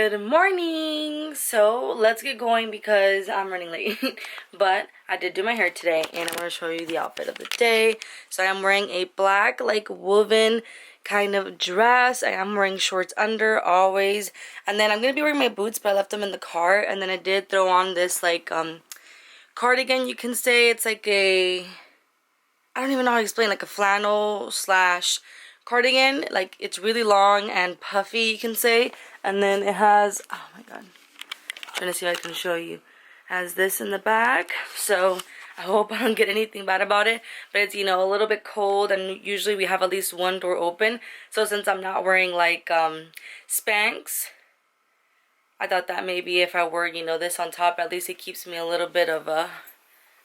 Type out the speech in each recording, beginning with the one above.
Good morning! So let's get going because I'm running late. But I did do my hair today and I'm going to show you the outfit of the day. So I am wearing a black woven kind of dress. I am wearing shorts under always. And then I'm going to be wearing my boots, but I left them in the car. And then I did throw on this cardigan, you can say. It's like a, I don't even know how to explain, like a flannel slash cardigan. Like it's really long and puffy, you can say. And then it has, oh my god, I'm trying to see if I can show you. It has this in the back, so I hope I don't get anything bad about it. But it's, you know, a little bit cold, and usually we have at least one door open. So since I'm not wearing like Spanx, I thought that maybe if I wore, you know, this on top, at least it keeps me a little bit of a,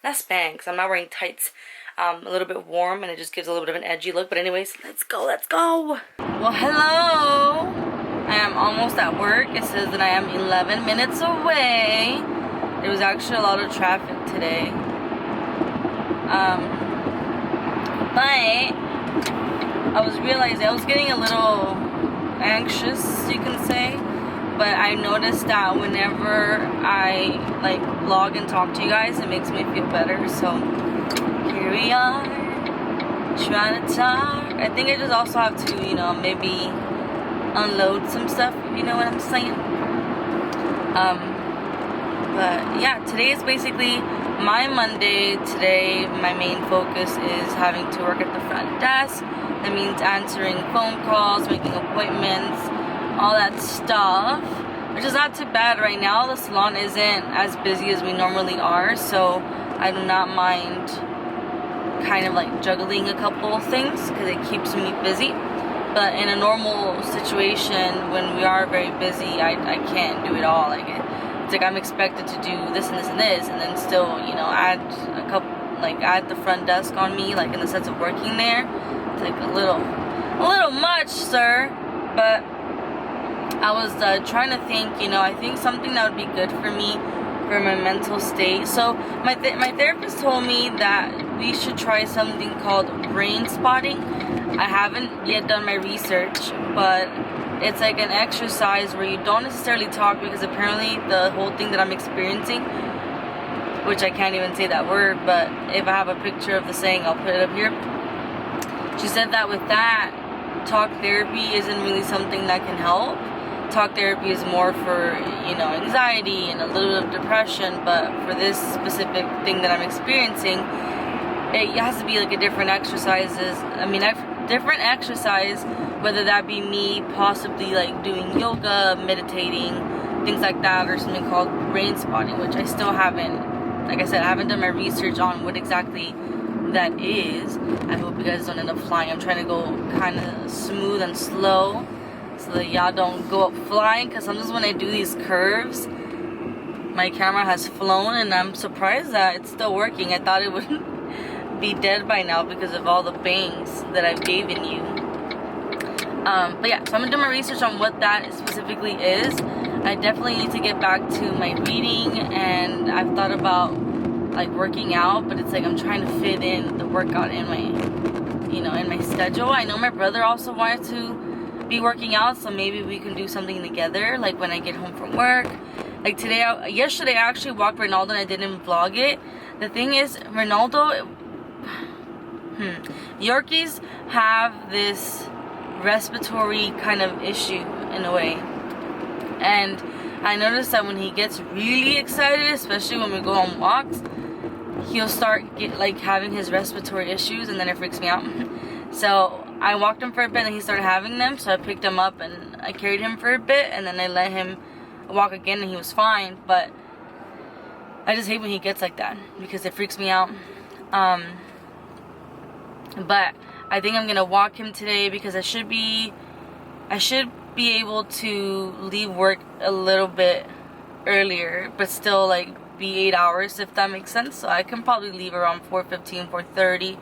not Spanx, I'm not wearing tights, a little bit warm, and it just gives a little bit of an edgy look. But anyways, let's go, let's go. Well, hello. I am almost at work. It says that I am 11 minutes away. There was actually a lot of traffic today. But I was realizing I was getting a little anxious, you can say. But I noticed that whenever I vlog and talk to you guys, it makes me feel better. So here we are, trying to talk. I think I just also have to, you know, maybe unload some stuff, if you know what I'm saying. But yeah, today is basically my Monday. Today my main focus is having to work at the front desk. That means answering phone calls, making appointments, all that stuff, which is not too bad right now. The salon isn't as busy as we normally are, so I do not mind kind of like juggling a couple of things because it keeps me busy. But in a normal situation, when we are very busy, I can't do it all. It's like I'm expected to do this and this and this, and then still, you know, add a couple, add the front desk on me, in the sense of working there. It's like a little much, sir. But I was trying to think, you know, I think something that would be good for me, for my mental state. So my therapist told me that we should try something called brain spotting. I haven't yet done my research, but it's like an exercise where you don't necessarily talk, because apparently the whole thing that I'm experiencing, which I can't even say that word, but if I have a picture of the saying, I'll put it up here. She said that with that, talk therapy isn't really something that can help. Talk therapy is more for, you know, anxiety and a little bit of depression, but for this specific thing that I'm experiencing, it has to be like a different exercises. I mean, different exercise, whether that be me possibly like doing yoga, meditating, things like that, or something called brain spotting, which I still haven't, like I said, I haven't done my research on what exactly that is. I hope you guys don't end up flying. I'm trying to go kind of smooth and slow so that y'all don't go up flying, because sometimes when I do these curves, my camera has flown, and I'm surprised that it's still working. I thought it would be dead by now because of all the bangs that I've given you. But yeah, so I'm gonna do my research on what that specifically is. I definitely need to get back to my reading, and I've thought about working out, but it's like I'm trying to fit in the workout in my, you know, in my schedule. I know my brother also wanted to be working out, so maybe we can do something together, like when I get home from work. Like yesterday I actually walked Ronaldo, and I didn't vlog it. The thing is, Ronaldo, Yorkies have this respiratory kind of issue in a way, and I noticed that when he gets really excited, especially when we go on walks, he'll start having his respiratory issues, and then it freaks me out. So I walked him for a bit, and he started having them, so I picked him up and I carried him for a bit, and then I let him walk again, and he was fine. But I just hate when he gets like that because it freaks me out. But I think I'm gonna walk him today because I should be able to leave work a little bit earlier, but still be 8 hours, if that makes sense. So I can probably leave around 4:15, 4:30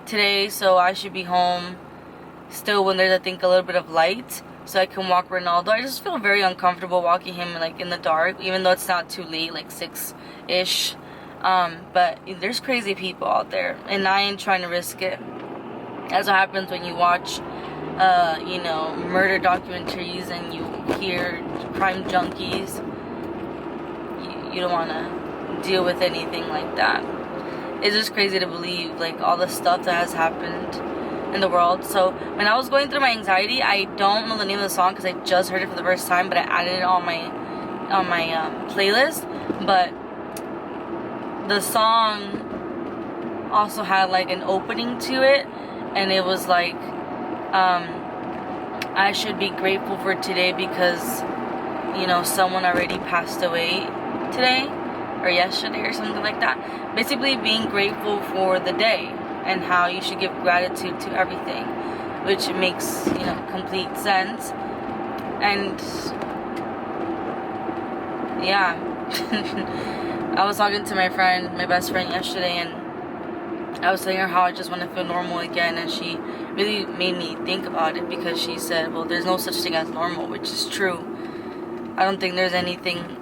today, so I should be home still when there's, I think, a little bit of light, so I can walk Ronaldo. I just feel very uncomfortable walking him in the dark, even though it's not too late, 6-ish. But there's crazy people out there, and I ain't trying to risk it. That's what happens when you watch you know, murder documentaries and you hear crime junkies, you don't want to deal with anything like that. It's just crazy to believe, like, all the stuff that has happened in the world. So when I was going through my anxiety, I don't know the name of the song because I just heard it for the first time, but I added it on my playlist. But the song also had like an opening to it, and it was like, I should be grateful for today because, you know, someone already passed away today or yesterday or something like that. Basically being grateful for the day and how you should give gratitude to everything, which makes, you know, complete sense. And yeah. I was talking to my friend, my best friend, yesterday, and I was telling her how I just want to feel normal again, and she really made me think about it because she said, well, there's no such thing as normal, which is true. I don't think there's anything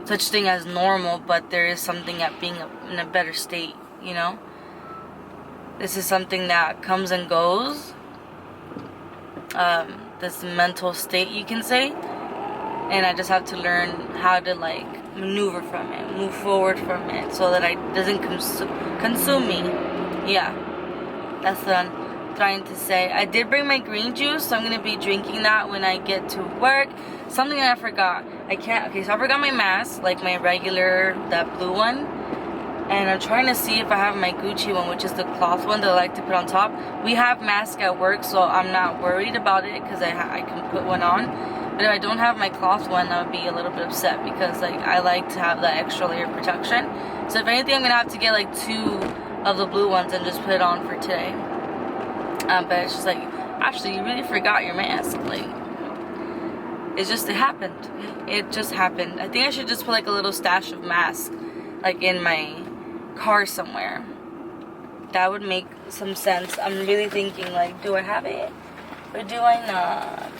such thing as normal, but there is something at being in a better state, you know? This is something that comes and goes, this mental state, you can say, and I just have to learn how to, like, maneuver from it, move forward from it, so that it doesn't consume me. Yeah, that's what I'm trying to say. I did bring my green juice, so I'm gonna be drinking that when I get to work. Something that I forgot. So I forgot my mask, like my regular, that blue one, and I'm trying to see if I have my Gucci one, which is the cloth one that I like to put on top. We have masks at work, so I'm not worried about it because I can put one on. But if I don't have my cloth one, I would be a little bit upset because, like, I like to have that extra layer of protection. So if anything, I'm gonna have to get like 2 of the blue ones and just put it on for today. But it's just like, actually, you really forgot your mask. Like, it happened. It just happened. I think I should just put like a little stash of masks, like, in my car somewhere. That would make some sense. I'm really thinking, like, do I have it or do I not?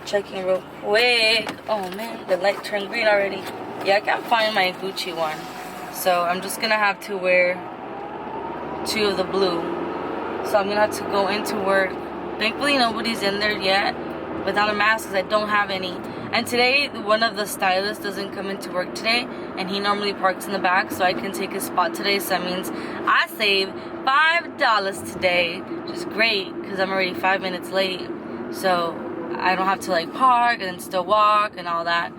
Checking real quick. Oh man, the light turned green already. Yeah, I can't find my Gucci one, so I'm just gonna have to wear 2 of the blue. So I'm gonna have to go into work. Thankfully nobody's in there yet without a mask because I don't have any. And today one of the stylists doesn't come into work today, and he normally parks in the back, so I can take his spot today. So that means I save $5 today, which is great because I'm already 5 minutes late. So I don't have to, like, park and then still walk and all that.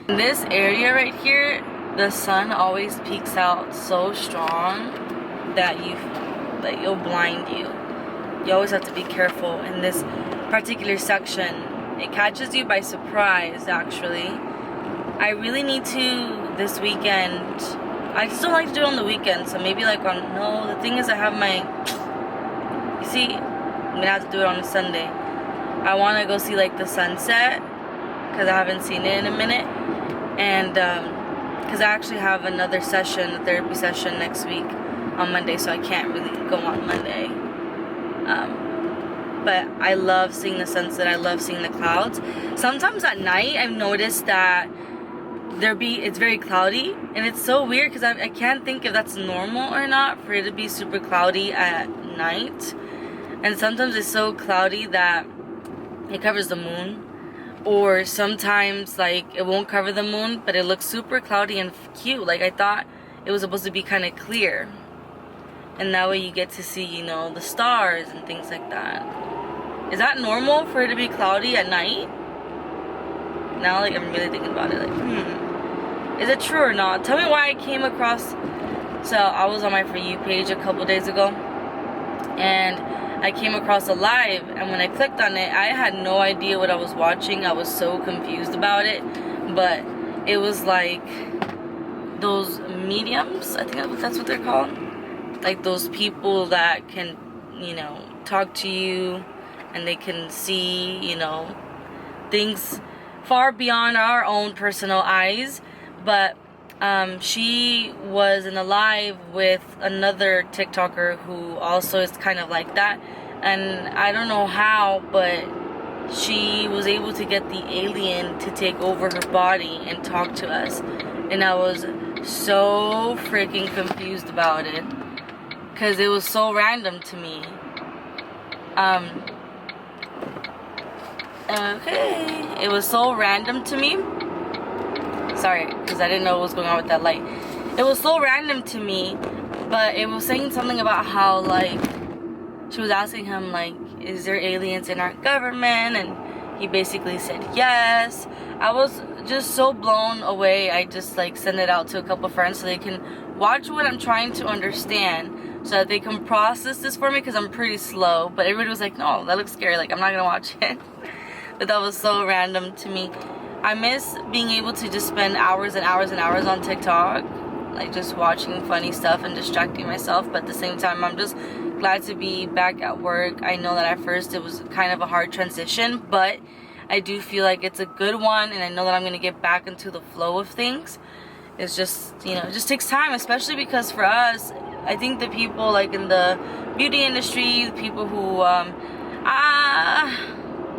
In this area right here, the sun always peeks out so strong that it'll blind you. You always have to be careful in this particular section. It catches you by surprise, actually. I really need to this weekend. I still like to do it on the weekend, so maybe like the thing is I have my, you see, I'm gonna have to do it on a Sunday. I want to go see, like, the sunset because I haven't seen it in a minute, and because I actually have another session, a therapy session next week on Monday, so I can't really go on Monday. But I love seeing the sunset. I love seeing the clouds. Sometimes at night I've noticed that it's very cloudy, and it's so weird because I can't think if that's normal or not for it to be super cloudy at night. And sometimes it's so cloudy that it covers the moon, or sometimes, like, it won't cover the moon but it looks super cloudy and cute. Like, I thought it was supposed to be kind of clear, and that way you get to see, you know, the stars and things like that. Is that normal for it to be cloudy at night? Now, like, I'm really thinking about it, like, is it true or not? Tell me why I came across. So I was on my For You page a couple days ago, and I came across a live, and when I clicked on it, I had no idea what I was watching. I was so confused about it, but it was like those mediums, I think that's what they're called, like those people that can, you know, talk to you, and they can see, you know, things far beyond our own personal eyes. But she was in a live with another TikToker who also is kind of like that, and I don't know how, but she was able to get the alien to take over her body and talk to us, and I was so freaking confused about it because it was so random to me. Okay. It was so random to me. Sorry, because I didn't know what was going on with that light. It was so random to me, but it was saying something about how, like, she was asking him, like, is there aliens in our government? And he basically said yes. I was just so blown away. I just, like, sent it out to a couple friends so they can watch what I'm trying to understand, so that they can process this for me, because I'm pretty slow. But everybody was like, no, that looks scary, like, I'm not gonna watch it. But that was so random to me. I miss being able to just spend hours and hours and hours on TikTok, like just watching funny stuff and distracting myself. But at the same time, I'm just glad to be back at work. I know that at first it was kind of a hard transition, but I do feel like it's a good one, and I know that I'm going to get back into the flow of things. It's just, you know, it just takes time, especially because for us, I think the people like in the beauty industry, the people who,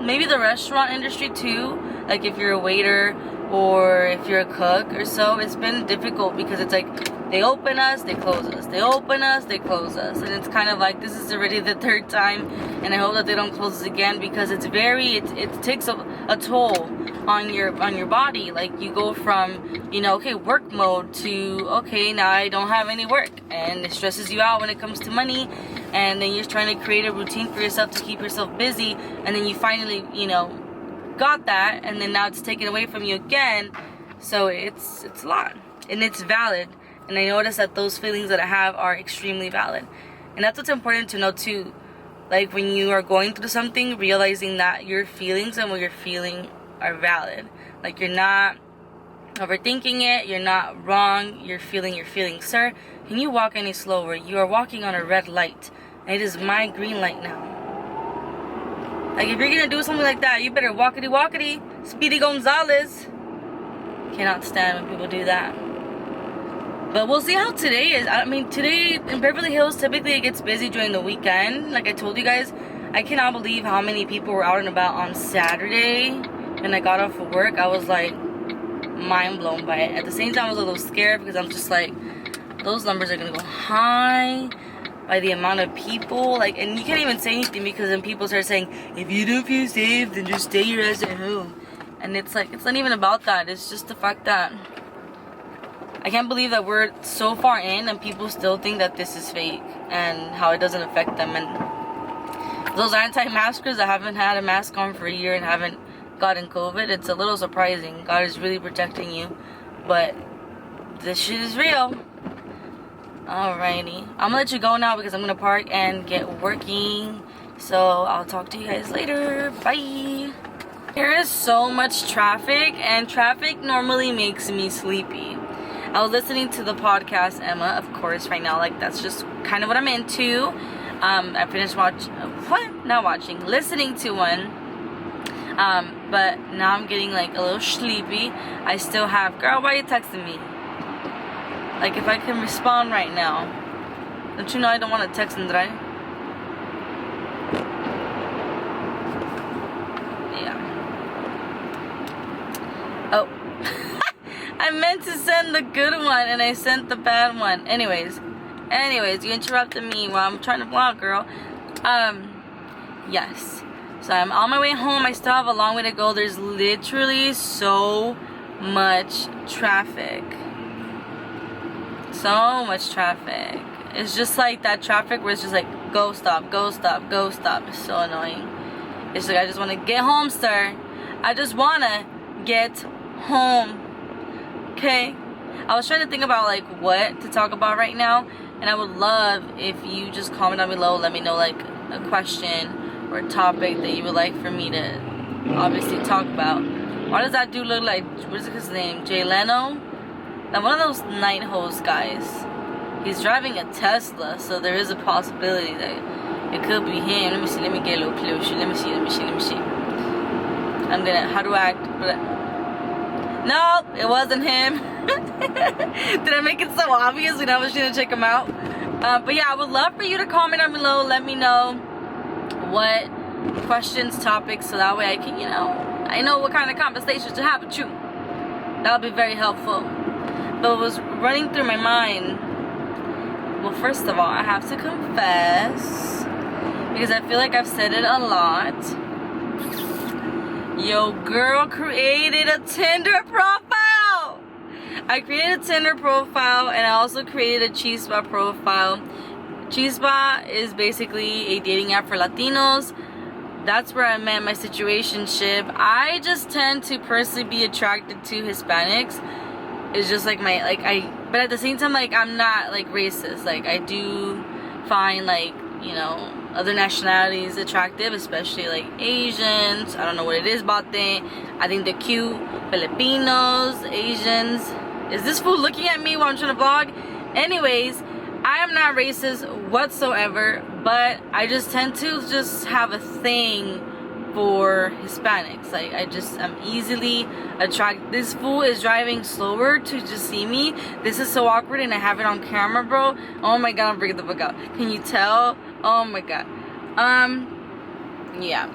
maybe the restaurant industry too, like if you're a waiter or if you're a cook or so, it's been difficult because it's like they open us, they close us, they open us, they close us, and it's kind of like this is already the third time, and I hope that they don't close us again, because it's very, it takes a toll on your body. Like you go from, you know, okay, work mode to, okay, now I don't have any work, and it stresses you out when it comes to money, and then you're trying to create a routine for yourself to keep yourself busy, and then you finally, you know, got that, and then now it's taken away from you again. So it's a lot, and it's valid, and I notice that those feelings that I have are extremely valid. And that's what's important to know too, like when you are going through something, realizing that your feelings and what you're feeling are valid. Like you're not overthinking it, you're not wrong, you're feeling your feelings. Sir, can you walk any slower? You are walking on a red light, and it is my green light now. Like, if you're gonna do something like that, you better walkity-walkity, Speedy Gonzalez. Cannot stand when people do that. But we'll see how today is. I mean, today in Beverly Hills, typically it gets busy during the weekend. Like I told you guys, I cannot believe how many people were out and about on Saturday. When I got off of work, I was like, mind blown by it. At the same time, I was a little scared because I'm just like, those numbers are gonna go high by the amount of people, like, and you can't even say anything because then people start saying, if you don't feel safe, then just stay your ass at home. And it's like, it's not even about that. It's just the fact that I can't believe that we're so far in and people still think that this is fake and how it doesn't affect them. And those anti-maskers that haven't had a mask on for a year and haven't gotten COVID, it's a little surprising. God is really protecting you, but this shit is real. Alrighty, I'm gonna let you go now because I'm gonna park and get working. So I'll talk to you guys later. Bye. There is so much traffic, and traffic normally makes me sleepy. I was listening to the podcast Emma, of course, right now. Like, that's just kind of what I'm into. I finished listening to one. But now I'm getting like a little sleepy. I still have, girl, why are you texting me? Like, if I can respond right now. Don't you know I don't want to text and drive? Yeah. Oh. I meant to send the good one and I sent the bad one. Anyways, you interrupted me while I'm trying to vlog, girl. Yes. So I'm on my way home. I still have a long way to go. There's literally so much traffic. So much traffic. It's just like that traffic where it's just like, go, stop, go, stop, go, stop. It's so annoying. It's like, I just want to get home, sir. I just want to get home. Okay? I was trying to think about like what to talk about right now. And I would love if you just comment down below. Let me know like a question or a topic that you would like for me to obviously talk about. Why does that dude look like, what is his name? Jay Leno? Now, one of those night host guys, he's driving a Tesla, so there is a possibility that it could be him. Let me see, let me get a little closer. Let me see. I'm gonna, how do I act? No, it wasn't him. Did I make it so obvious when I was trying to check him out? But yeah, I would love for you to comment down below. Let me know what questions, topics, so that way I can, you know, I know what kind of conversations to have with you. That'll be very helpful. But what was running through my mind, well, first of all, I have to confess, because I feel like I've said it a lot, Yo, girl created a Tinder profile. I created a Tinder profile and I also created a Chispa profile. Chispa is basically a dating app for Latinos. That's where I met my situationship. I just tend to personally be attracted to Hispanics. It's just like but at the same time, like, I'm not like racist. Like, I do find, like, you know, other nationalities attractive, especially like Asians. I don't know what it is about them. I think they're cute. Filipinos, Asians. Is this fool looking at me while I'm trying to vlog? Anyways, I am not racist whatsoever, but I just tend to just have a thing for Hispanics. Like, I'm easily attracted. This fool is driving slower to just see me. This is so awkward, and I have it on camera, bro. Oh my god, I'm freaking the fuck out. Can you tell? Oh my god. Yeah.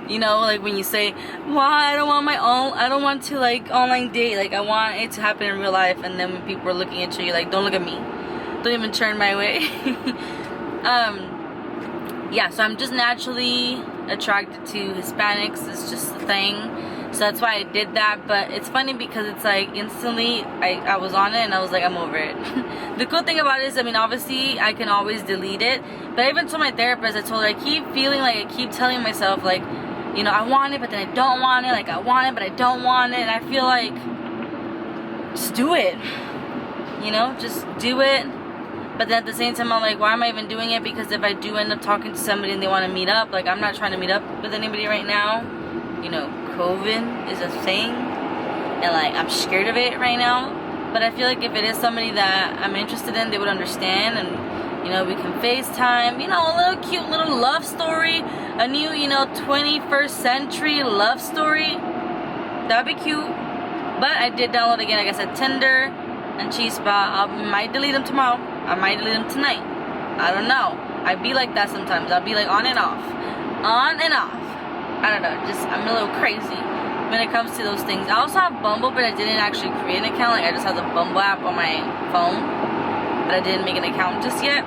You know, like when you say, well, I don't want to like online date. Like, I want it to happen in real life. And then when people are looking at you, you're like, don't look at me. Don't even turn my way. Yeah, so I'm just naturally attracted to Hispanics. It's just a thing. So that's why I did that. But it's funny because it's like instantly I was on it and I was like, I'm over it. The cool thing about it is, I mean, obviously I can always delete it. But I even told my therapist, I told her, I keep feeling like, I keep telling myself, like, you know, I want it, but then I don't want it. Like, I want it, but I don't want it. And I feel like, just do it. You know, just do it. But then at the same time, I'm like, why am I even doing it? Because if I do end up talking to somebody and they want to meet up, like, I'm not trying to meet up with anybody right now. You know, COVID is a thing. And, like, I'm scared of it right now. But I feel like if it is somebody that I'm interested in, they would understand. And, you know, we can FaceTime. You know, a little cute little love story. A new, you know, 21st century love story. That'd be cute. But I did download again, like I said, Tinder and Chispa. I might delete them tomorrow. I might delete them tonight. I don't know. I be like that sometimes. I'll be like on and off. On and off. I don't know. Just, I'm a little crazy when it comes to those things. I also have Bumble, but I didn't actually create an account. Like, I just have the Bumble app on my phone. But I didn't make an account just yet.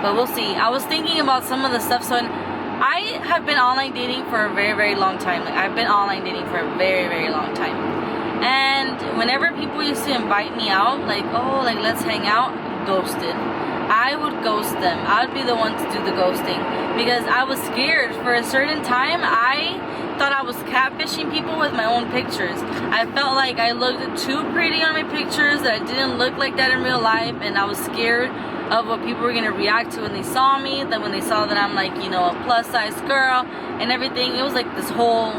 But we'll see. I was thinking about some of the stuff. So I have been online dating for a very, very long time. Like, I've been online dating for a very, very long time. And whenever people used to invite me out, like, oh, like, let's hang out, ghosted. I would ghost them. I would be the one to do the ghosting. Because I was scared. For a certain time, I thought I was catfishing people with my own pictures. I felt like I looked too pretty on my pictures, that I didn't look like that in real life, and I was scared of what people were going to react to when they saw me, that when they saw that I'm, like, you know, a plus-size girl and everything. It was like this whole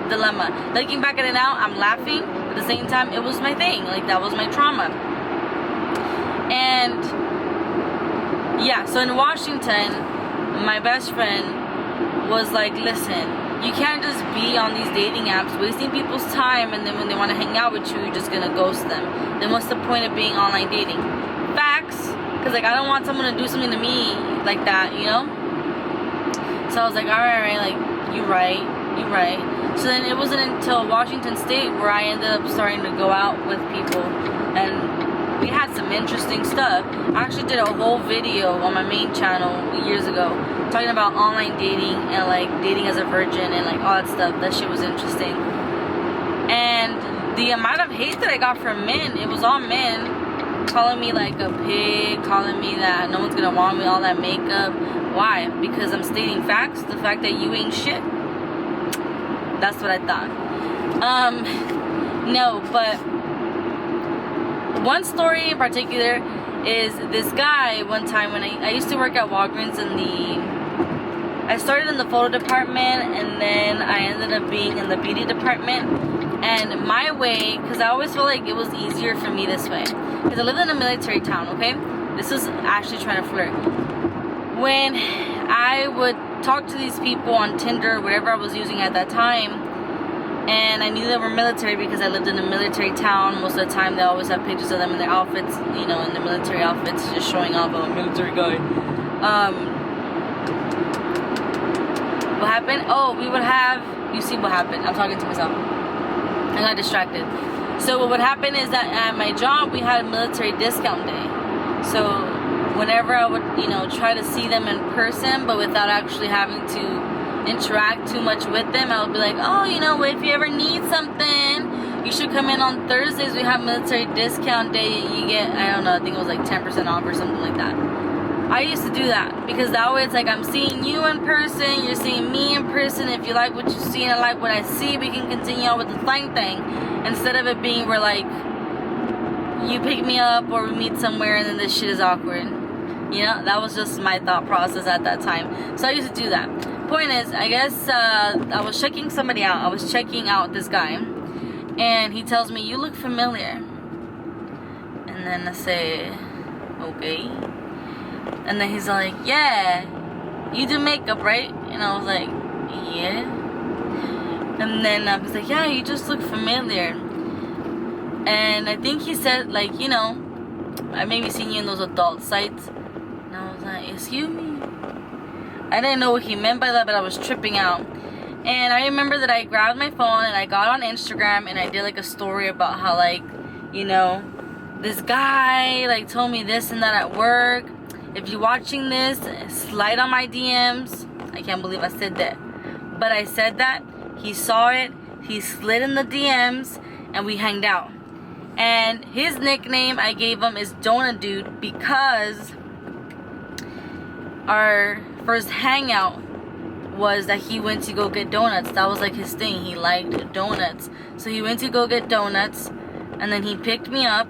dilemma. Looking back at it now, I'm laughing. At the same time, it was my thing. Like, that was my trauma. And yeah, so in Washington, my best friend was like, listen, you can't just be on these dating apps wasting people's time, and then when they want to hang out with you, you're just gonna ghost them. Then what's the point of being online dating? Facts. Because, like, I don't want someone to do something to me like that, you know? So I was like, alright, like, you're right. So then it wasn't until Washington State where I ended up starting to go out with people, and we had some interesting stuff. I actually did a whole video on my main channel years ago talking about online dating and, like, dating as a virgin and, like, all that stuff. That shit was interesting. And the amount of hate that I got from men, it was all men calling me like a pig, calling me that no one's gonna want me, all that makeup. Why? Because I'm stating facts. The fact that you ain't shit. That's what I thought. No, but one story in particular is this guy. One time when I used to work at Walgreens I started in the photo department, and then I ended up being in the beauty department. And my way, because I always felt like it was easier for me this way, because I lived in a military town, okay? This was actually trying to flirt. When I would talk to these people on Tinder, whatever I was using at that time, and I knew they were military because I lived in a military town. Most of the time they always have pictures of them in their outfits, you know, in their military outfits, just showing off, a military guy. What happened? Oh, we would have, you see what happened, I'm talking to myself, I got distracted. So what would happen is that at my job we had a military discount day. So whenever I would, you know, try to see them in person, but without actually having to interact too much with them. I would be like, oh, you know, if you ever need something, you should come in on Thursdays. We have military discount day. You get, I don't know, I think it was like 10% off or something like that. I used to do that because that way it's like I'm seeing you in person, you're seeing me in person. If you like what you see and I like what I see, we can continue on with the thing. Instead of it being where like you pick me up or we meet somewhere and then this shit is awkward. You know, that was just my thought process at that time. So I used to do that. Point is, I guess I was checking somebody out. I was checking out this guy, and he tells me, you look familiar. And then I say, okay. And then he's like, yeah, you do makeup, right? And I was like, yeah. And then he's like, yeah, you just look familiar. And I think he said, like, you know, I maybe seen you in those adult sites. And I was like, excuse me? I didn't know what he meant by that, but I was tripping out. And I remember that I grabbed my phone and I got on Instagram and I did like a story about how, like, you know, this guy like told me this and that at work. If you're watching this, slide on my DMs. I can't believe I said that, but I said that. He saw it, he slid in the DMs, and we hanged out. And his nickname I gave him is Donut Dude because our first hangout was that he went to go get donuts. That was like his thing. He liked donuts. So he went to go get donuts, and then he picked me up,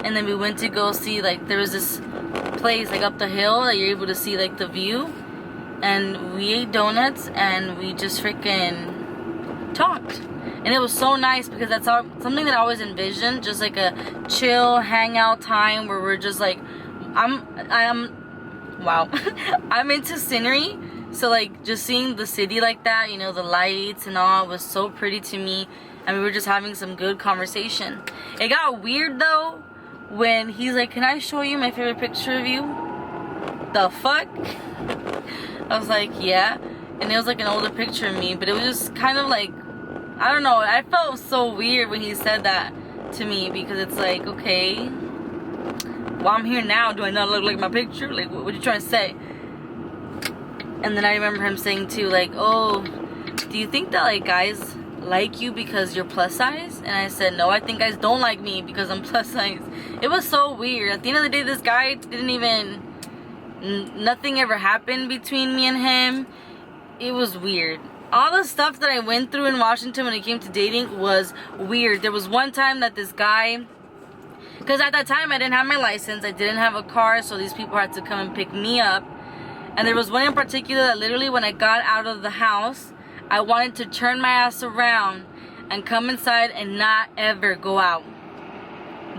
and then we went to go see, like, there was this place like up the hill that you're able to see like the view, and we ate donuts and we just freaking talked. And it was so nice because that's something that I always envisioned, just like a chill hangout time where we're just like, wow. I'm into scenery, so like just seeing the city like that, you know, the lights and all, was so pretty to me, and we were just having some good conversation. It got weird though when he's like, can I show you my favorite picture of you? The fuck? I was like, yeah. And it was like an older picture of me, but it was just kind of like, I don't know, I felt so weird when he said that to me, because it's like, okay, well, I'm here now, do I not look like my picture? Like, what are you trying to say? And then I remember him saying too, like, oh, do you think that like guys like you because you're plus size? And I said, no, I think guys don't like me because I'm plus size. It was so weird. At the end of the day, this guy didn't even, nothing ever happened between me and him. It was weird. All the stuff that I went through in Washington when it came to dating was weird. There was one time that this guy, because at that time I didn't have my license, I didn't have a car, so these people had to come and pick me up. And there was one in particular that literally when I got out of the house, I wanted to turn my ass around and come inside and not ever go out.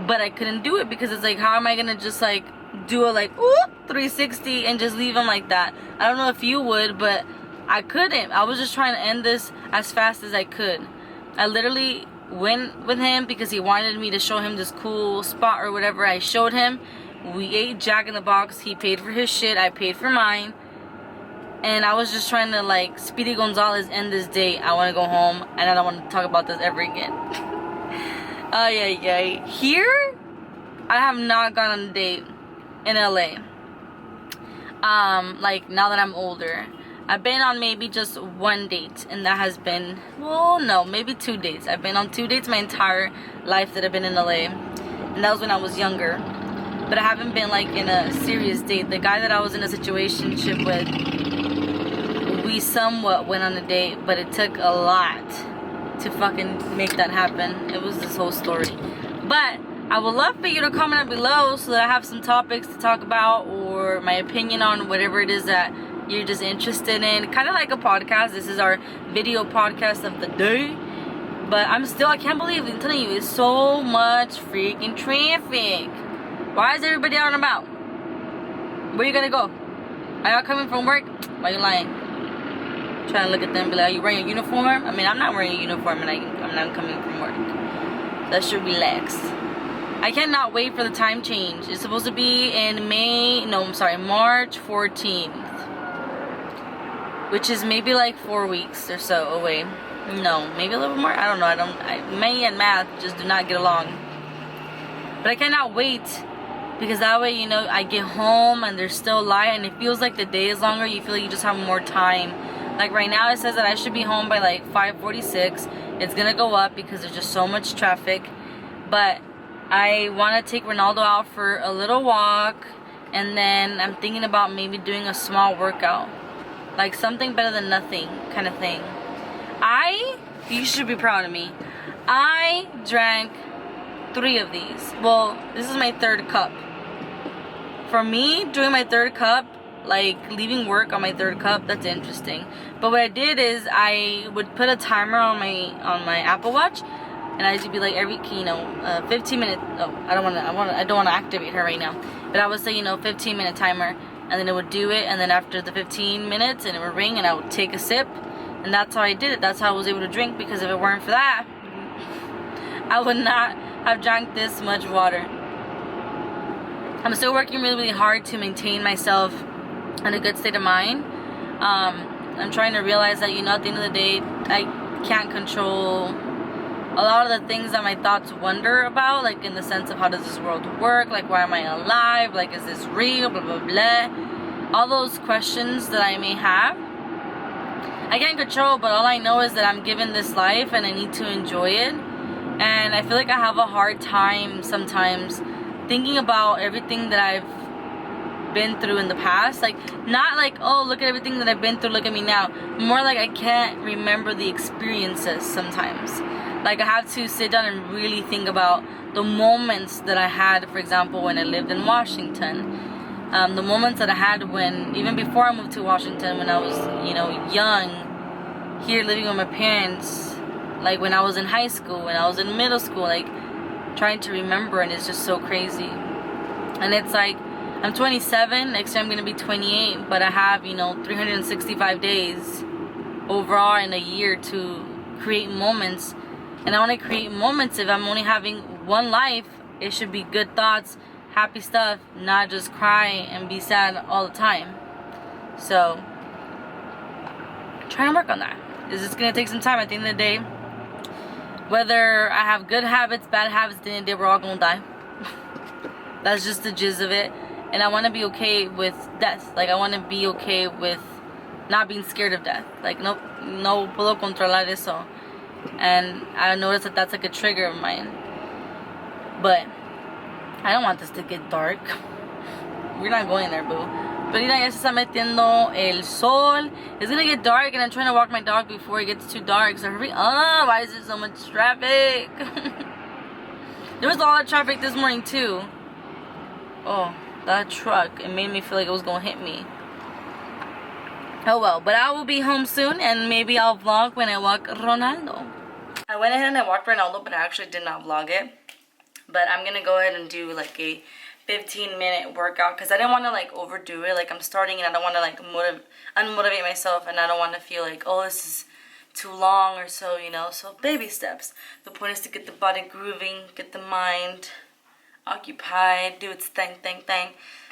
But I couldn't do it because it's like, how am I gonna just like do a like 360 and just leave him like that? I don't know if you would, but I couldn't. I was just trying to end this as fast as I could. I literally went with him because he wanted me to show him this cool spot or whatever. I showed him. We ate Jack in the Box. He paid for his shit. I paid for mine. And I was just trying to like Speedy Gonzalez end this date. I want to go home and I don't want to talk about this ever again. Yeah. Here, I have not gone on a date in LA. Like now that I'm older. I've been on maybe just one date, and that has been, well, no, maybe 2 dates. I've been on 2 dates my entire life that I've been in LA, and that was when I was younger. But I haven't been like in a serious date. The guy that I was in a situationship with, we somewhat went on a date, but it took a lot to fucking make that happen. It was this whole story. But I would love for you to comment down below so that I have some topics to talk about, or my opinion on whatever it is that you're just interested in. Kind of like a podcast. This is our video podcast of the day. But I can't believe it. I'm telling you, it's so much freaking traffic. Why is everybody out and about? Where you gonna go? Are y'all coming from work? Why you lying? Trying to look at them and be like, are you wearing a uniform? I mean, I'm not wearing a uniform and I'm not coming from work. That should relax. I cannot wait for the time change. It's supposed to be in March 14th. Which is maybe like 4 weeks or so away. No, maybe a little more. I don't know. Me and math just do not get along. But I cannot wait, because that way, you know, I get home and there's still light, and it feels like the day is longer. You feel like you just have more time Like right now it says that I should be home by like 5:46. It's gonna go up because there's just so much traffic. But I want to take Ronaldo out for a little walk, and then I'm thinking about maybe doing a small workout, like something better than nothing kind of thing. You should be proud of me. I drank 3 of these. Well, this is my 3rd cup. For me, doing my 3rd cup, like leaving work on my 3rd cup, that's interesting. But what I did is I would put a timer on my Apple Watch, and I would be like every 15 minutes. Oh, I don't want to activate her right now. But I would say 15-minute timer, and then it would do it, and then after the 15 minutes, and it would ring, and I would take a sip, and that's how I did it. That's how I was able to drink, because if it weren't for that, I would not have drank this much water. I'm still working really, really hard to maintain myself in a good state of mind. I'm trying to realize that, at the end of the day, I can't control a lot of the things that my thoughts wonder about, like in the sense of how does this world work, like why am I alive, like is this real, blah, blah, blah. All those questions that I may have, I can't control, but all I know is that I'm given this life and I need to enjoy it. And I feel like I have a hard time sometimes thinking about everything that I've been through in the past. Like, not like, oh, look at everything that I've been through, look at me now. More like I can't remember the experiences sometimes. Like, I have to sit down and really think about the moments that I had, for example, when I lived in Washington. The moments that I had when, even before I moved to Washington, when I was, young, here living with my parents, like when I was in high school, when I was in middle school, like trying to remember, and it's just so crazy. And it's like, I'm 27, next year I'm going to be 28, but I have, 365 days overall in a year to create moments. And I want to create moments. If I'm only having one life, it should be good thoughts, happy stuff, not just cry and be sad all the time. So, trying to work on that. It's just going to take some time. At the end of the day, whether I have good habits, bad habits, at the end of the day, we're all going to die. That's just the gist of it. And I want to be okay with death. Like, I want to be okay with not being scared of death. Like, no puedo controlar eso. And I noticed that that's like a trigger of mine. But I don't want this to get dark. We're not going there, boo. But ya se está metiendo el sol. It's gonna get dark, and I'm trying to walk my dog before it gets too dark. So hurry up! Why is there so much traffic? There was a lot of traffic this morning too. Oh, that truck! It made me feel like it was gonna hit me. Oh well, but I will be home soon, and maybe I'll vlog when I walk Ronaldo. I went ahead and I walked Ronaldo, but I actually did not vlog it. But I'm gonna go ahead and do like a 15-minute workout, because I didn't want to like overdo it. Like, I'm starting and I don't want to like unmotivate myself, and I don't want to feel like, oh, this is too long or so, so baby steps. The point is to get the body grooving, get the mind occupied, do its thing.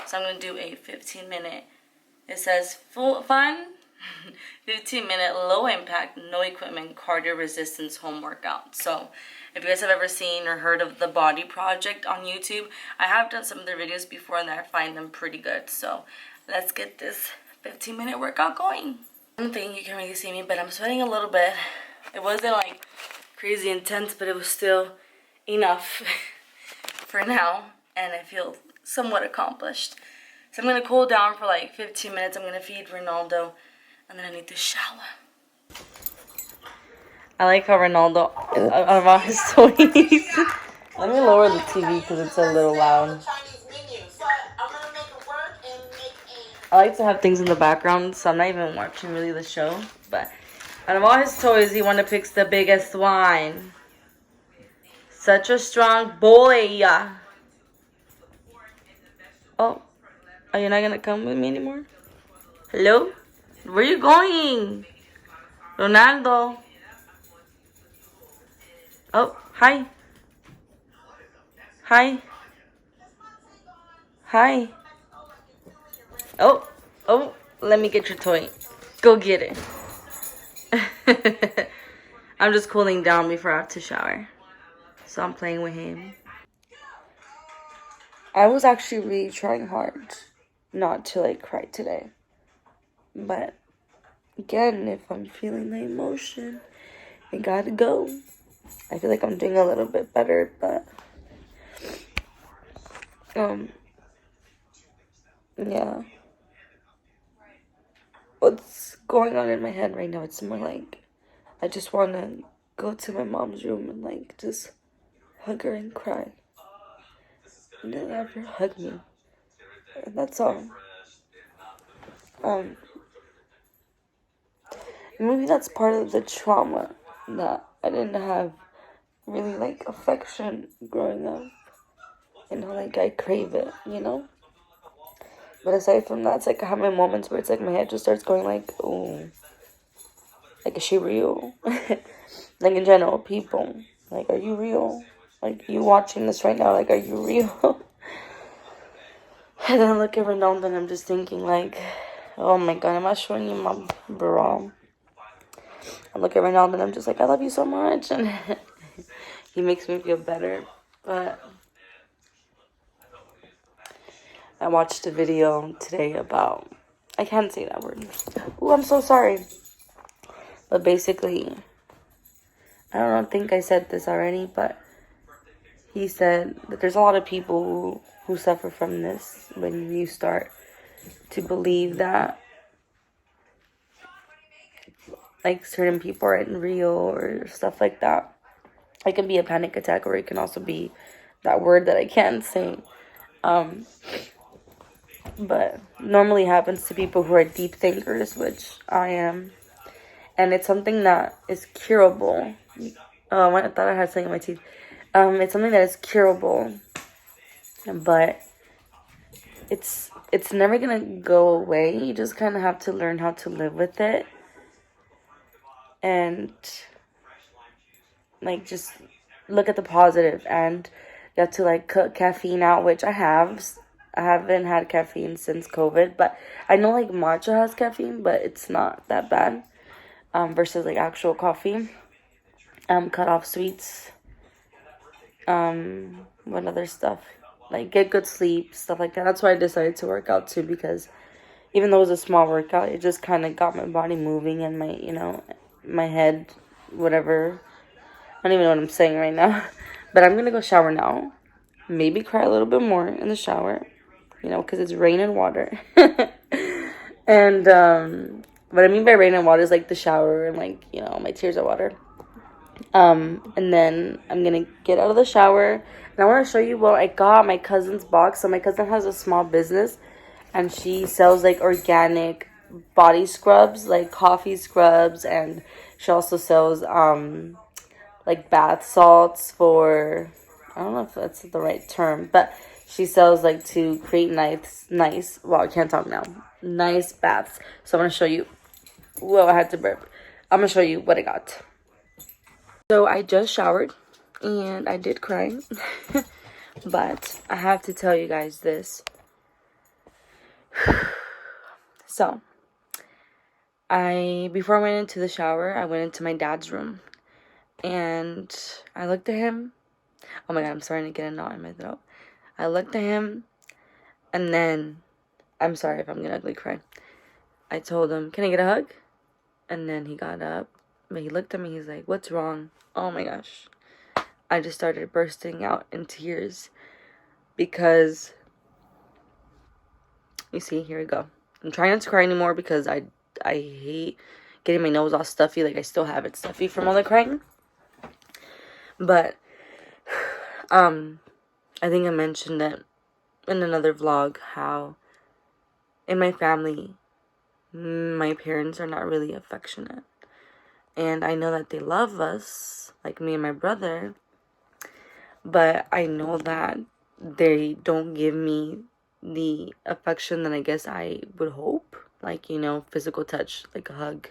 So I'm gonna do a 15-minute, it says fun 15-minute low impact, no equipment, cardio resistance home workout. So if you guys have ever seen or heard of the Body Project on YouTube, I have done some of their videos before, and I find them pretty good. So let's get this 15-minute workout going. I don't think you can really see me, but I'm sweating a little bit. It wasn't like crazy intense, but it was still enough for now, and I feel somewhat accomplished. So I'm going to cool down for like 15 minutes. I'm going to feed Ronaldo, and then I need to shower. I like how Ronaldo is about his toys. Let me lower the TV because it's a little loud. I like to have things in the background, so I'm not even watching really the show. But out of all his toys, he wanted to pick the biggest one. Such a strong boy. Oh, are you not going to come with me anymore? Hello? Where are you going? Ronaldo. Oh, hi. Hi. Hi. Oh, let me get your toy. Go get it. I'm just cooling down before I have to shower. So I'm playing with him. I was actually really trying hard not to like cry today. But again, if I'm feeling the emotion, I gotta go. I feel like I'm doing a little bit better, but yeah. What's going on in my head right now, it's more like I just want to go to my mom's room and like just hug her and cry and then have her hug me, and that's all. um Maybe that's part of the trauma, that I didn't have really like affection growing up, and how like I crave it, you know. But aside from that, it's like I have my moments where it's like my head just starts going like, oh, like, is she real? Like, in general, people, like, are you real? Like, you watching this right now, like, are you real? And then I look at Ronaldo and I'm just thinking like, oh my god, am I showing you my bra? I look at Ronaldo and I'm just like, I love you so much, and he makes me feel better. But I watched a video today about, I can't say that word. Oh, I'm so sorry. But basically, I don't think I said this already, but he said that there's a lot of people who suffer from this when you start to believe that like certain people aren't real or stuff like that. It can be a panic attack, or it can also be that word that I can't say. But normally happens to people who are deep thinkers, which I am. And it's something that is curable. I thought I had something in my teeth. It's something that is curable, but it's never gonna go away. You just kind of have to learn how to live with it, and like just look at the positive. And you have to like cut caffeine out, which I have. I haven't had caffeine since COVID, but I know like matcha has caffeine, but it's not that bad. Versus like actual coffee. Cut off sweets. What other stuff? Like get good sleep, stuff like that. That's why I decided to work out too, because even though it was a small workout, it just kind of got my body moving and my, my head, whatever. I don't even know what I'm saying right now. But I'm gonna go shower now. Maybe cry a little bit more in the shower, because it's rain and water. And what I mean by rain and water is like the shower and like, my tears are water. And then I'm gonna get out of the shower and I want to show you what I got my cousin's box. So my cousin has a small business and she sells like organic body scrubs, like coffee scrubs, and she also sells like bath salts for, I don't know if that's the right term, but she sells like to create nice, well, I can't talk now, nice baths. So I'm going to show you, whoa, I had to burp. I'm going to show you what I got. So I just showered and I did cry, but I have to tell you guys this. So before I went into the shower, I went into my dad's room and I looked at him. Oh my god, I'm starting to get a knot in my throat. I looked at him and then, I'm sorry if I'm gonna ugly cry, I told him, can I get a hug? And then he got up, but he looked at me, he's like, what's wrong? Oh my gosh. I just started bursting out in tears because, you see, here we go. I'm trying not to cry anymore because I hate getting my nose all stuffy. Like, I still have it stuffy from all the crying. But, I think I mentioned that in another vlog, how in my family, my parents are not really affectionate. And I know that they love us, like me and my brother, but I know that they don't give me the affection that I guess I would hope. Like, physical touch, like a hug,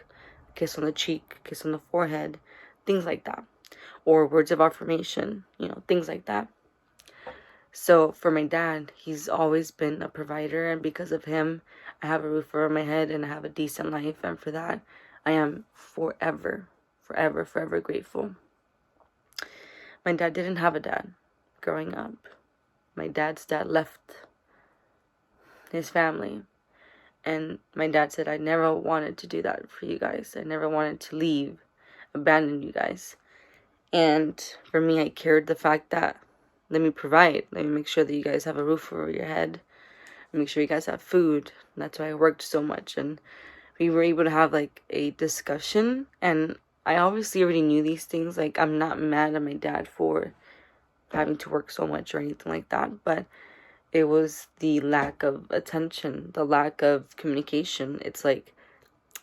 kiss on the cheek, kiss on the forehead, things like that. Or words of affirmation, things like that. So for my dad, he's always been a provider, and because of him, I have a roof over my head and I have a decent life, and for that, I am forever, forever, forever grateful. My dad didn't have a dad growing up. My dad's dad left his family, And my dad said, I never wanted to do that for you guys. I never wanted to leave, abandon you guys. And for me, I cared the fact that, let me provide. Let me make sure that you guys have a roof over your head. Make sure you guys have food. And that's why I worked so much. And we were able to have like a discussion. And I obviously already knew these things. Like, I'm not mad at my dad for having to work so much or anything like that. But it was the lack of attention, the lack of communication. It's like,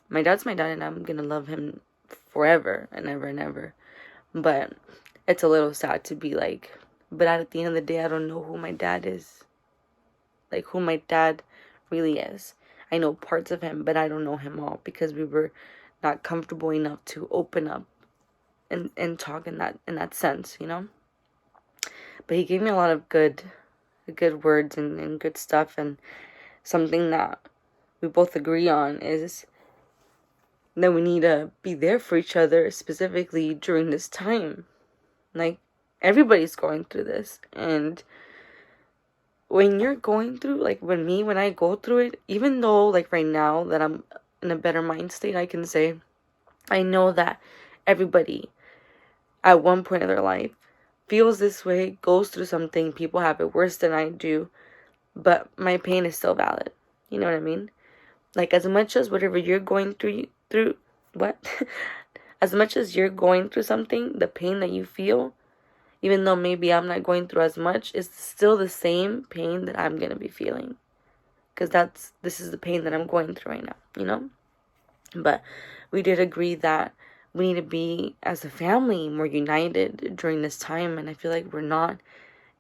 my dad's my dad and I'm gonna love him forever and ever and ever. But it's a little sad to be like, but at the end of the day, I don't know who my dad is. Like, who my dad really is. I know parts of him, but I don't know him all because we were not comfortable enough to open up and talk in that sense, you know? But he gave me a lot of good words and good stuff, and something that we both agree on is that we need to be there for each other, specifically during this time. Like, everybody's going through this, and when you're going through, like when I go through it, even though like right now that I'm in a better mind state, I can say I know that everybody at one point in their life feels this way, goes through something. People have it worse than I do, but my pain is still valid. You know what I mean? Like, as much as whatever you're going through what? As much as you're going through something, the pain that you feel, even though maybe I'm not going through as much, is still the same pain that I'm going to be feeling. Because this is the pain that I'm going through right now, you know? But we did agree that we need to be, as a family, more united during this time. And I feel like we're not.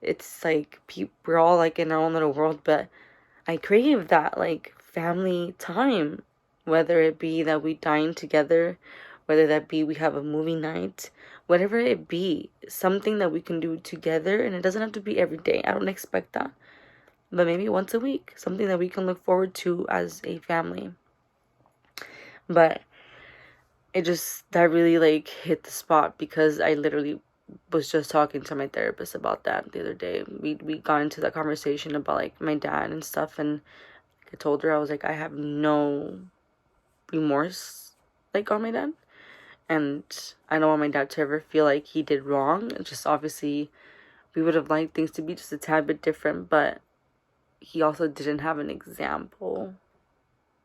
It's like we're all like in our own little world. But I crave that like family time. Whether it be that we dine together, whether that be we have a movie night, whatever it be, something that we can do together. And it doesn't have to be every day. I don't expect that. But maybe once a week. Something that we can look forward to as a family. But that really like hit the spot, because I literally was just talking to my therapist about that the other day. We got into that conversation about like my dad and stuff, and I told her, I was like, I have no remorse like on my dad, and I don't want my dad to ever feel like he did wrong. It's just obviously we would have liked things to be just a tad bit different, but he also didn't have an example,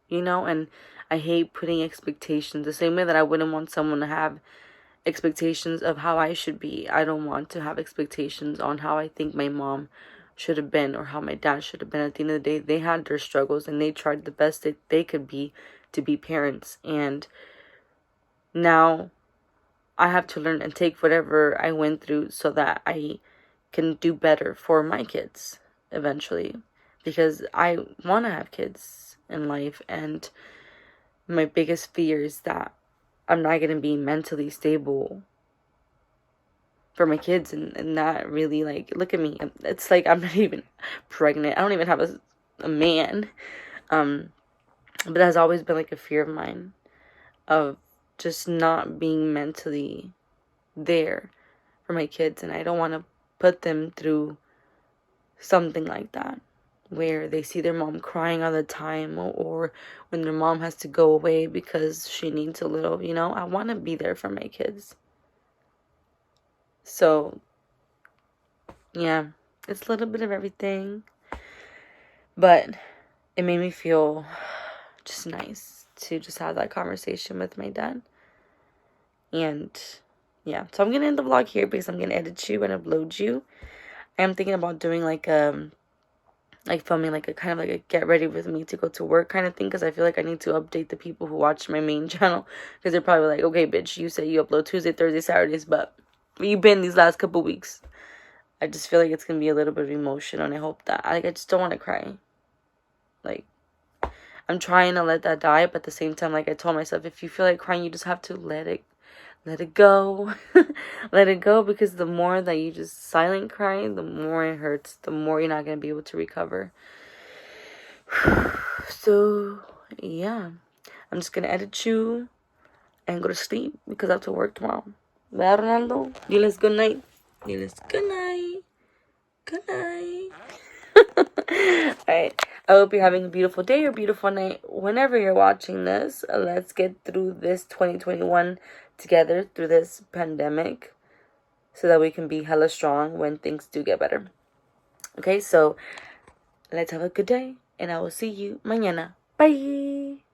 you know? And I hate putting expectations the same way that I wouldn't want someone to have expectations of how I should be. I don't want to have expectations on how I think my mom should have been or how my dad should have been. At the end of the day, they had their struggles and they tried the best that they could be to be parents. And now I have to learn and take whatever I went through so that I can do better for my kids eventually. Because I want to have kids in life, and my biggest fear is that I'm not going to be mentally stable for my kids, and that really, like, look at me. It's like I'm not even pregnant. I don't even have a man. But that has always been like a fear of mine, of just not being mentally there for my kids, and I don't want to put them through something like that, where they see their mom crying all the time, or when their mom has to go away because she needs a little, you know? I want to be there for my kids. So, yeah, it's a little bit of everything, but it made me feel just nice to just have that conversation with my dad. And yeah, so I'm going to end the vlog here because I'm going to edit you and upload you. I am thinking about doing like filming like a kind of like a get ready with me to go to work kind of thing, because I feel like I need to update the people who watch my main channel, because they're probably like, okay bitch, you say you upload Tuesday, Thursday, Saturdays, but where you been these last couple weeks? I just feel like it's gonna be a little bit of emotion, and I hope that I just don't want to cry. Like, I'm trying to let that die, but at the same time, like I told myself, if you feel like crying, you just have to let it go. Let it go, because the more that you just silent cry, the more it hurts, the more you're not going to be able to recover. So, yeah. I'm just going to edit you and go to sleep because I have to work tomorrow. Bye, Ronaldo. Diles good night. Diles good night. Good night. Alright. I hope you're having a beautiful day or beautiful night whenever you're watching this. Let's get through this 2021 together, through this pandemic, so that we can be hella strong when things do get better. Okay, so let's have a good day, and I will see you mañana. Bye.